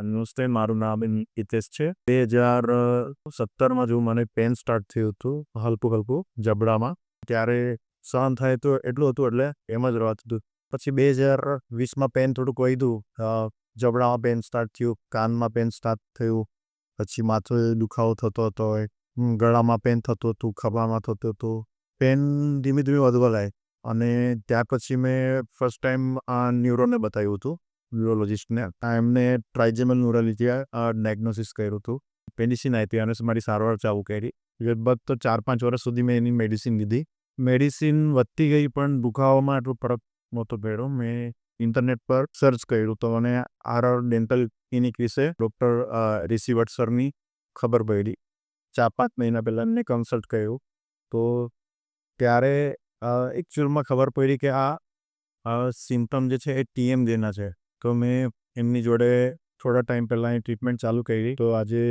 નમસ્તે, મારું નામ હિતેશ છે. 2017માં જેવું મને પેન સ્ટાર્ટ થયું હતું, હલકું હલકું જબડામાં. ત્યારે સહન થાય તો એટલું હતું, એટલે એમ જ રહેવાતું હતું. પછી 2020માં પેન થોડુંક વધ્યું, જબડામાં પેન સ્ટાર્ટ થયું, કાનમાં પેન સ્ટાર્ટ થયું, પછી માથે દુખાવો થતો હતો, ગળામાં પેન થતું હતું, ખભામાં થતું હતું. પેન ધીમે ધીમે વધવા લાય, અને ત્યાર પછી મેં ફર્સ્ટ ટાઈમ ન્યુરોને બતાવ્યું હતું, ન્યુરોલોજિસ્ટને. એમને ટ્રાઇજેમલ ન્યુરાલિટિયા ડાયગ્નોસિસ કર્યું હતું. મેડિસિન આપી અને મારી સારવાર ચાલુ કરી. લગભગ તો 4-5 વર્ષ સુધી મેં એની મેડિસિન લીધી. મેડિસિન વધતી ગઈ, પણ દુખાવામાં એટલો ફરક નહોતો પડ્યો. મેં ઇન્ટરનેટ પર સર્ચ કર્યું તો મને આરઆર ડેન્ટલ ક્લિનિક વિશે ડૉક્ટર ઋષિ વટસરની ખબર પડી. 4-5 મહિના પહેલાં એમને કન્સલ્ટ કર્યું. તો ત્યારે એકચ્યુઅલમાં ખબર પડી કે આ સિમ્ટમ જે છે એ TMJના છે. તો મેં એમની જોડે થોડા ટાઈમ પહેલાં ટ્રીટમેન્ટ ચાલુ કરી. તો આજે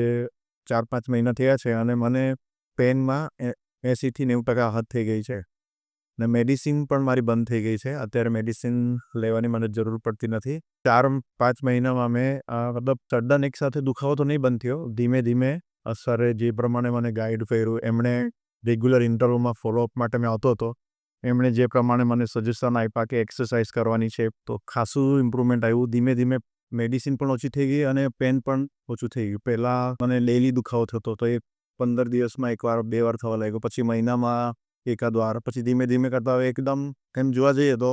4-5 મહિના થયા છે અને મને પેનમાં 80-90% રાહત થઈ ગઈ છે. ને મેડિસિન પણ મારી બંધ થઈ ગઈ છે. અત્યારે મેડિસિન લેવાની મને જરૂર પડતી નથી. 4-5 મહિનામાં મેં મતલબ સડન એક સાથે દુખાવો તો નહીં બંધ થયો. ધીમે ધીમે સરે જે પ્રમાણે મને ગાઈડ કર્યું, એમણે રેગ્યુલર ઇન્ટરવલમાં ફોલોઅપ માટે મેં આવતો હતો. એમણે જે પ્રમાણે મને સજેશન આપ્યા કે એક્સરસાઇઝ કરવાની છે, તો ખાસું ઇમ્પ્રુવમેન્ટ આવ્યું. ધીમે ધીમે મેડિસિન પણ ઓછી થઈ ગઈ અને પેન પણ ઓછું થઈ ગયું. પહેલાં મને ડેલી દુખાવો થતો, તો એ 15 દિવસમાં 1 વાર 2 વાર થવા લાગ્યો. પછી મહિનામાં 1 વાર, પછી ધીમે ધીમે કરતાં હવે એકદમ એમ જોવા જઈએ તો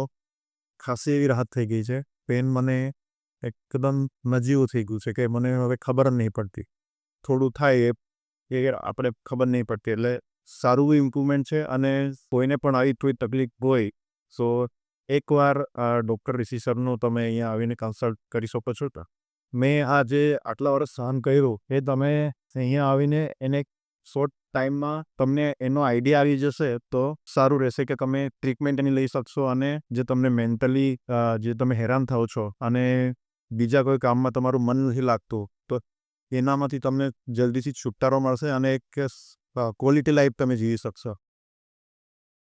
ખાસી એવી રાહત થઈ ગઈ છે. પેન મને એકદમ નજીવું થઈ ગયું છે કે મને હવે ખબર જ નહીં પડતી. થોડું થાય એ આપણે ખબર નહીં પડતી. એટલે સારું ઇમ્પ્રુવમેન્ટ છે. અને કોઈને પણ આવી કોઈ તકલીફ હોય તો એકવાર ડૉક્ટર ઋષિ સરનું તમે અહીંયા આવીને કન્સલ્ટ કરી શકો છો. મેં આ જે આટલા વર્ષ સહન કર્યું, એ તમે અહીંયા આવીને એને શોર્ટ ટાઈમમાં તમને એનો આઈડિયા આવી જશે તો સારું રહેશે કે તમે ટ્રીટમેન્ટ એની લઈ શકશો. અને જે તમને મેન્ટલી જે તમે હેરાન થાઓ છો અને બીજા કોઈ કામમાં તમારું મન નથી લાગતું, તો એનામાંથી તમને જલ્દીથી છુટકારો મળશે અને એક ક્વોલિટી લાઈફ તમે જીવી શકશો.